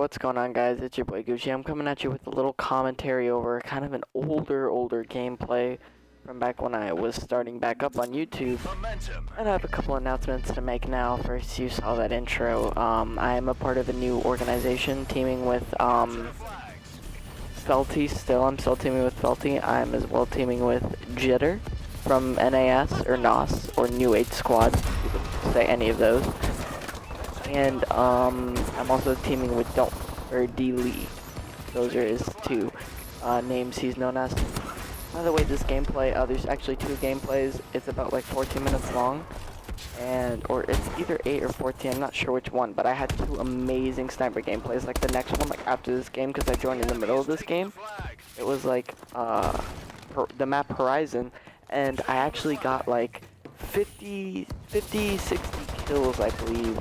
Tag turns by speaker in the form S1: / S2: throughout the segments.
S1: what's going on, guys? It's your boy Goochy. I'm coming at you with a little commentary over kind of an older gameplay from back when I was starting back up on YouTube. And I have a couple announcements to make now. First, you saw that intro. I am a part of a new organization teaming with Felty still. I'm still teaming with Felty. I'm as well teaming with Jitter from NAS or NOS or New Age Squad. You could say any of those. And I'm also teaming with D Lee. Those are his two names he's known as. By the way, this gameplay, there's actually two gameplays. It's about like 14 minutes long, or it's either 8 or 14. I'm not sure which one, but I had two amazing sniper gameplays. Like the next one, like after this game, because I joined in the middle of this game. It was like the map Horizon, and I actually got like 50, 60 kills, I believe,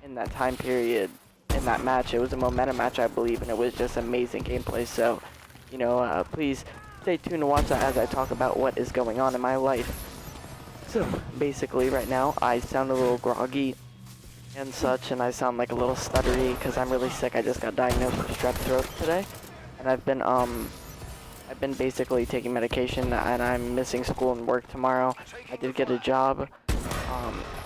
S1: in that time period, in that match. It was a momentum match, I believe, and it was just amazing gameplay. So, you know, please stay tuned to watch that as I talk about what is going on in my life. So, basically, right now, I sound a little groggy and such, and I sound like a little stuttery because I'm really sick. I just got diagnosed with strep throat today, and I've been basically taking medication, and I'm missing school and work tomorrow. I did get a job.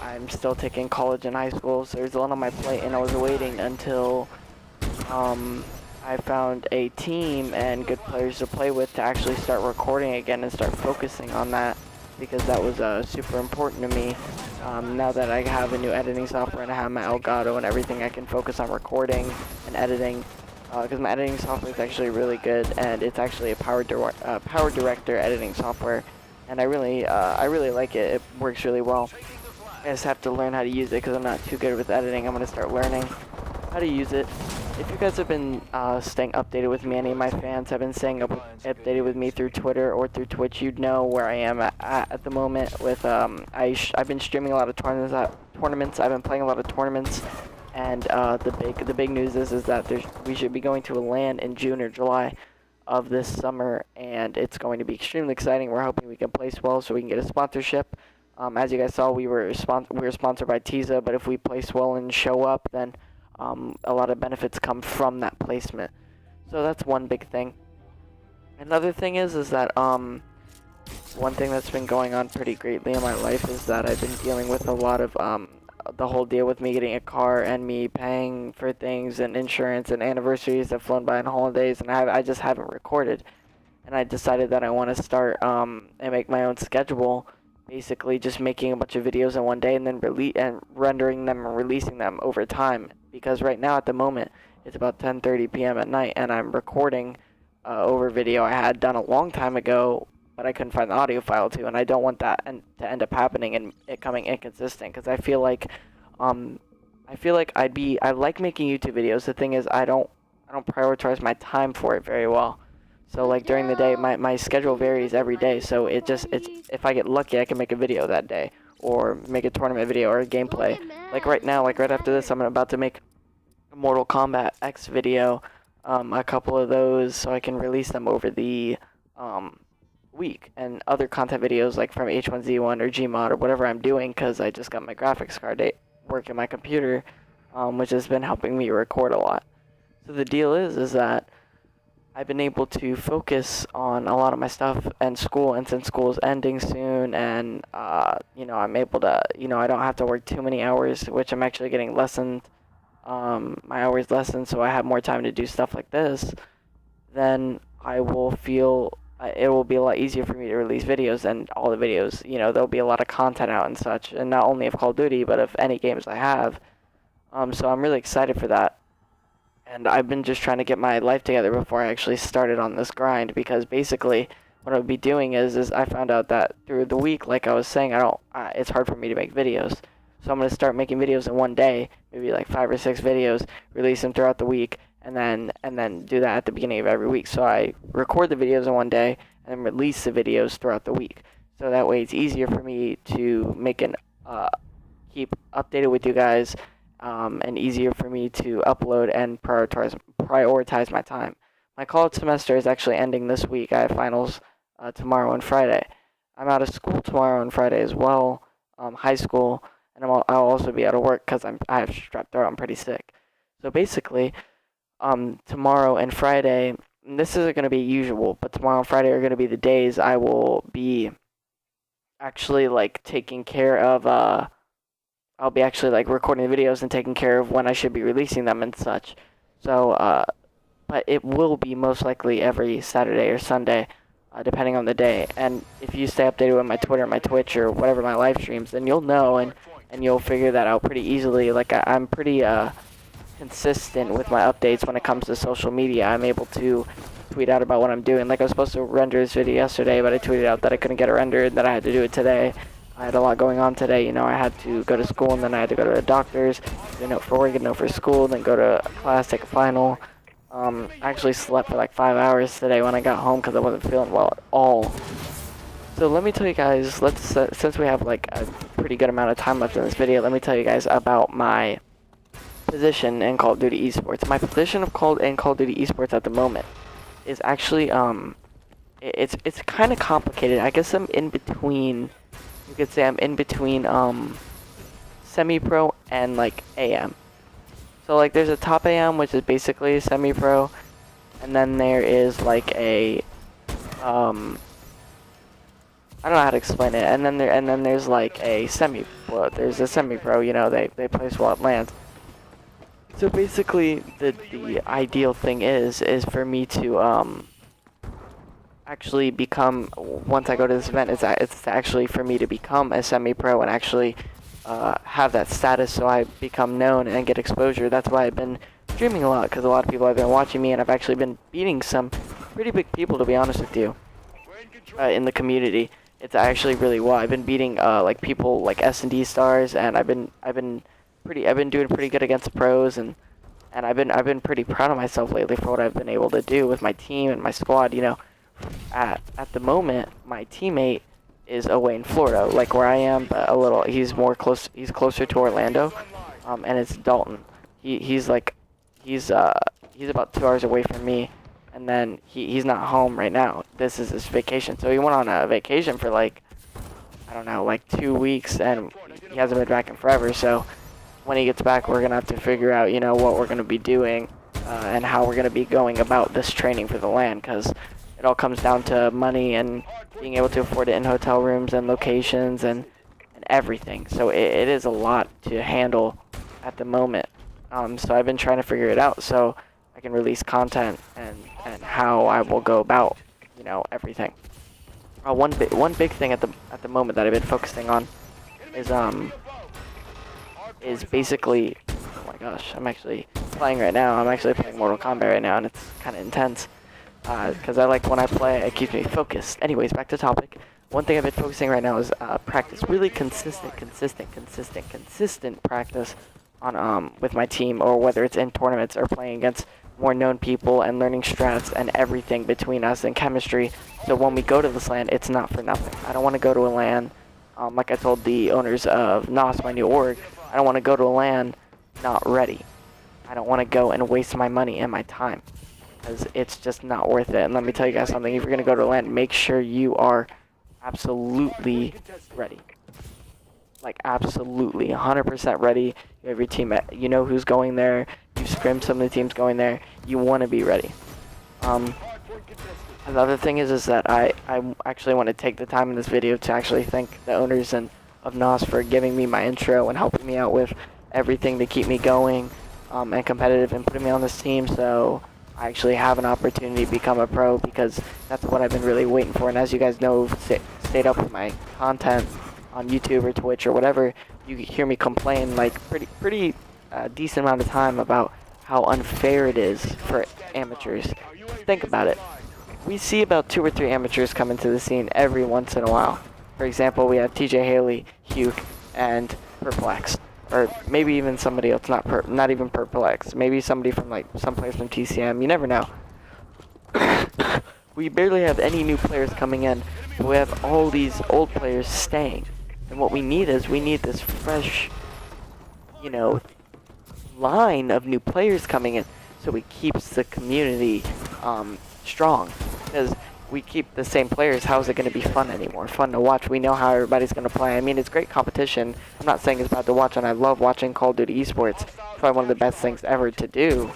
S1: I'm still taking college and high school, so there's a lot on my plate, and I was waiting until I found a team and good players to play with to actually start recording again and start focusing on that, because that was super important to me. Now that I have a new editing software and I have my Elgato and everything, I can focus on recording and editing. Because my editing software is actually really good, and it's actually a Power Director editing software, and I really like it. It works really well. I just have to learn how to use it because I'm not too good with editing. I'm gonna start learning how to use it. If you guys have been staying updated with me, any of my fans have been staying updated with me through Twitter or through Twitch, you'd know where I am at the moment. With I've been streaming a lot of tournaments. I've been playing a lot of tournaments. And the big news is that we should be going to a LAN in June or July of this summer, and it's going to be extremely exciting. We're hoping we can place well so we can get a sponsorship. As you guys saw, we were sponsored by Tiza, but if we place well and show up, then a lot of benefits come from that placement. So that's one big thing. Another thing is that one thing that's been going on pretty greatly in my life is that I've been dealing with a lot of the whole deal with me getting a car and me paying for things and insurance and anniversaries have flown by and holidays, and I just haven't recorded. And I decided that I want to start and make my own schedule, basically just making a bunch of videos in one day and then rendering them and releasing them over time. Because right now at the moment it's about 10:30 p.m. at night, and I'm recording over video I had done a long time ago, but I couldn't find the audio file to, and I don't want that to end up happening and it coming inconsistent, because I feel like I like making YouTube videos. The thing is, I don't prioritize my time for it very well. So like during the day, my schedule varies every day, so it's if I get lucky, I can make a video that day, or make a tournament video or a gameplay. Like right now, like right after this, I'm about to make a Mortal Kombat X video, a couple of those, so I can release them over the week, and other content videos like from H1Z1 or Gmod or whatever I'm doing, because I just got my graphics card working my computer, which has been helping me record a lot. So the deal is that I've been able to focus on a lot of my stuff and school, and since school is ending soon, and you know, I'm able to, you know, I don't have to work too many hours, which I'm actually getting lessened, my hours lessened, so I have more time to do stuff like this, then I will feel it will be a lot easier for me to release videos, and all the videos, you know, there'll be a lot of content out and such, and not only of Call of Duty, but of any games I have. So I'm really excited for that. And I've been just trying to get my life together before I actually started on this grind, because basically what I would be doing is I found out that through the week, like I was saying, it's hard for me to make videos. So I'm going to start making videos in one day, maybe like 5 or 6 videos, release them throughout the week, and then do that at the beginning of every week. So I record the videos in one day and then release the videos throughout the week. So that way it's easier for me to keep updated with you guys, and easier for me to upload and prioritize my time. My college semester is actually ending this week. I have finals tomorrow and Friday. I'm out of school tomorrow and Friday as well, high school, and I'll also be out of work because I have strep throat. I'm pretty sick. So basically, tomorrow and Friday, and this isn't going to be usual, but tomorrow and Friday are going to be the days I will be actually like taking care of, I'll be actually like recording the videos and taking care of when I should be releasing them and such. So, but it will be most likely every Saturday or Sunday, depending on the day. And if you stay updated with my Twitter, my Twitch, or whatever my live streams, then you'll know and you'll figure that out pretty easily. Like I'm pretty consistent with my updates when it comes to social media. I'm able to tweet out about what I'm doing. Like I was supposed to render this video yesterday, but I tweeted out that I couldn't get it rendered, that I had to do it today. I had a lot going on today, you know, I had to go to school and then I had to go to the doctor's, get a note for work, get a note for school, then go to class, take a final. I actually slept for like 5 hours today when I got home because I wasn't feeling well at all. So let me tell you guys, since we have like a pretty good amount of time left in this video, let me tell you guys about my position in Call of Duty Esports. My position of in Call of Duty Esports at the moment is actually, it's kind of complicated. I guess I'm in between, you could say I'm in between, semi-pro and like AM. So like there's a top AM, which is basically semi-pro, and then there is like a, I don't know how to explain it, and then there's like a well, there's a semi-pro, you know, they play SWAT lands. So basically the ideal thing is for me to actually become, once I go to this event, it's actually for me to become a semi-pro and actually have that status so I become known and get exposure. That's why I've been streaming a lot, because a lot of people have been watching me and I've actually been beating some pretty big people, to be honest with you, in the community. It's actually really why I've been beating like people like S&D stars, and I've been doing pretty good against the pros, and I've been pretty proud of myself lately for what I've been able to do with my team and my squad. You know, at the moment my teammate is away in Florida, like where I am, but he's closer to Orlando, and it's Dalton. He's about 2 hours away from me, and then he's not home right now. This is his vacation, so he went on a vacation for like, I don't know, like 2 weeks, and he hasn't been back in forever. So when he gets back, we're gonna have to figure out, you know, what we're gonna be doing and how we're gonna be going about this training for the LAN, because it all comes down to money and being able to afford it in hotel rooms and locations and everything. So it is a lot to handle at the moment. So I've been trying to figure it out so I can release content and how I will go about, you know, everything. One big thing at the moment that I've been focusing on is basically, oh my gosh, I'm actually playing right now. I'm actually playing Mortal Kombat right now, and it's kind of intense. Because I like when I play, it keeps me focused. Anyways, back to topic. One thing I've been focusing right now is practice. Really consistent practice on with my team, or whether it's in tournaments or playing against more known people and learning strats and everything between us and chemistry. So when we go to this LAN, it's not for nothing. I don't want to go to a LAN, like I told the owners of NOS, my new org, I don't want to go to a LAN not ready. I don't want to go and waste my money and my time, because it's just not worth it. And let me tell you guys something, if you're going to go to a LAN, make sure you are absolutely ready. Like absolutely 100% ready. You have your team, you know who's going there, you scrimmed some of the teams going there, you want to be ready. Another thing is that I actually want to take the time in this video to actually thank the owners of NOS for giving me my intro and helping me out with everything to keep me going and competitive and putting me on this team, so I actually have an opportunity to become a pro, because that's what I've been really waiting for. And as you guys know, stayed up with my content on YouTube or Twitch or whatever, you hear me complain like pretty decent amount of time about how unfair it is for amateurs. Think about it. We see about 2 or 3 amateurs come into the scene every once in a while. For example, we have TJ Haley, Huke, and Perplex. Or maybe even somebody else, not even Perplex. Maybe somebody from like some players from TCM. You never know. We barely have any new players coming in, but we have all these old players staying. And what we need is this fresh, you know, line of new players coming in, so it keeps the community strong. Because we keep the same players, how is it going to be fun anymore? Fun to watch. We know how everybody's going to play. I mean, it's great competition. I'm not saying it's bad to watch, and I love watching Call of Duty esports. It's probably one of the best things ever to do,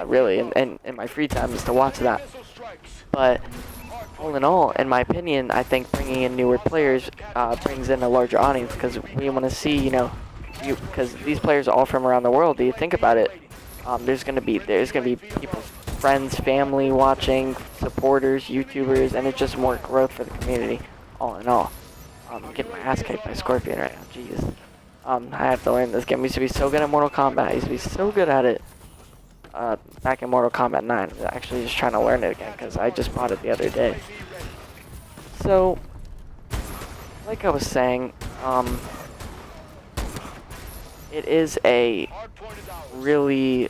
S1: really, and in my free time is to watch that. But all in all, in my opinion, I think bringing in newer players brings in a larger audience because we want to see, you know, because these players are all from around the world. Do you think about it? There's gonna be people's friends, family watching, supporters, YouTubers, and it's just more growth for the community. All in all, I'm getting my ass kicked by Scorpion right now. Jeez. I have to learn this game. I used to be so good at Mortal Kombat. I used to be so good at it. Back in Mortal Kombat 9. I'm actually just trying to learn it again because I just bought it the other day. So, like I was saying, it is a really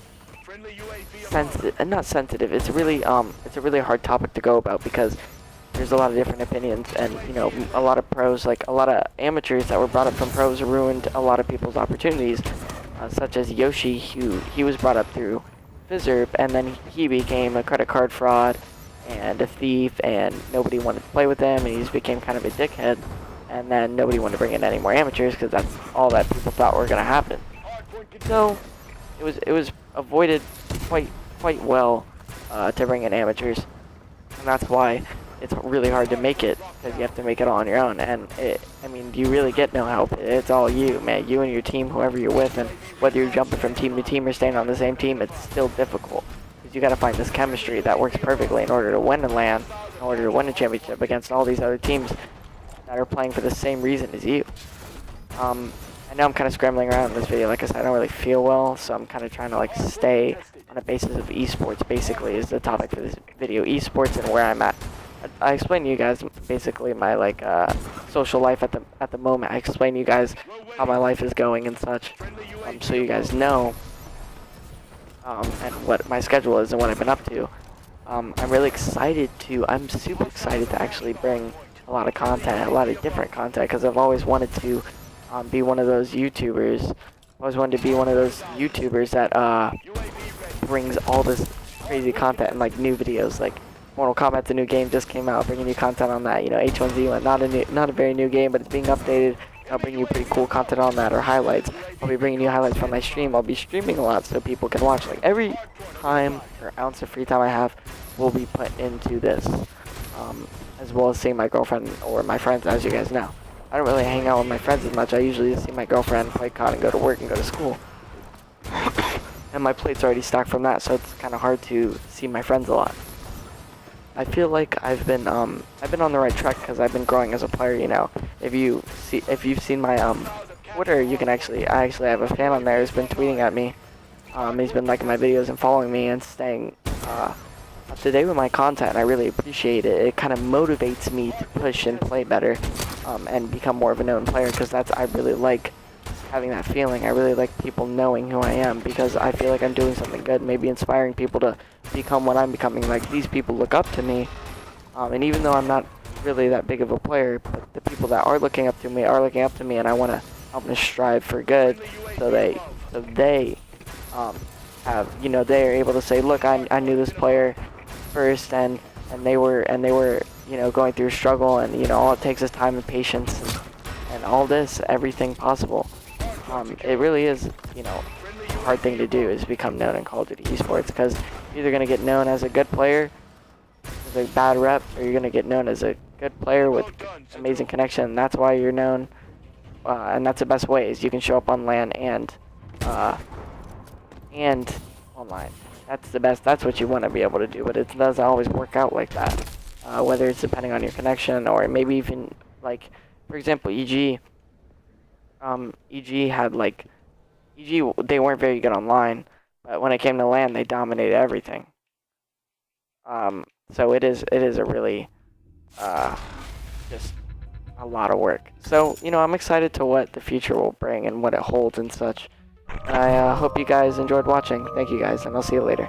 S1: not sensitive. It's a really hard topic to go about because there's a lot of different opinions, and you know, a lot of pros, like a lot of amateurs that were brought up from pros, ruined a lot of people's opportunities, such as Yoshi, who he was brought up through Fizzerp, and then he became a credit card fraud and a thief, and nobody wanted to play with him, and he just became kind of a dickhead, and then nobody wanted to bring in any more amateurs because that's all that people thought were going to happen. So it was avoided quite well to bring in amateurs, and that's why it's really hard to make it, because you have to make it all on your own, and I mean, you really get no help. It's all you, man, you and your team, whoever you're with, and whether you're jumping from team to team or staying on the same team, it's still difficult, because you got to find this chemistry that works perfectly in order to win a LAN, in order to win a championship against all these other teams that are playing for the same reason as you. I know I'm kind of scrambling around in this video. Like I said, I don't really feel well, so I'm kind of trying to like stay on a basis of esports, basically, is the topic for this video. Esports and where I'm at. I explained to you guys basically my like social life at the moment. I explained to you guys how my life is going and such, so you guys know and what my schedule is and what I've been up to. I'm super excited to actually bring a lot of content, a lot of different content, because I've always wanted to be one of those YouTubers. I always wanted to be one of those YouTubers that brings all this crazy content and like new videos. Like Mortal Kombat's a new game, just came out, bringing new content on that. You know, H1Z1, not a very new game, but it's being updated. I'll bring you pretty cool content on that, or highlights. I'll be bringing you highlights from my stream. I'll be streaming a lot so people can watch. Like every time or ounce of free time I have will be put into this, as well as seeing my girlfriend or my friends, as you guys know. I don't really hang out with my friends as much. I usually just see my girlfriend, play COD, and go to work and go to school. And my plate's already stocked from that, so it's kind of hard to see my friends a lot. I feel like I've been on the right track because I've been growing as a player. You know, if you've seen my Twitter, I actually have a fan on there who's been tweeting at me. He's been liking my videos and following me and staying up to date with my content, and I really appreciate it. It kind of motivates me to push and play better, and become more of a known player, because I really like having that feeling. I really like people knowing who I am, because I feel like I'm doing something good, maybe inspiring people to become what I'm becoming. Like, these people look up to me, and even though I'm not really that big of a player, but the people that are looking up to me, and I want to help them strive for good, so they have, you know, they are able to say, look, I knew this player first, and they were, you know, going through a struggle, and you know, all it takes is time and patience, and all this, everything possible. It really is, you know, a hard thing to do, is become known in Call of Duty esports, because you're either going to get known as a good player with a bad rep, or you're going to get known as a good player with amazing connection. That's why you're known, and that's the best way, is you can show up on LAN and online. That's the best. That's what you want to be able to do, but it doesn't always work out like that. Whether it's depending on your connection, or maybe even, like, for example, EG had, like, they weren't very good online, but when it came to LAN, they dominated everything. So it is a really, just a lot of work. So, you know, I'm excited to what the future will bring and what it holds and such. And I hope you guys enjoyed watching. Thank you guys, and I'll see you later.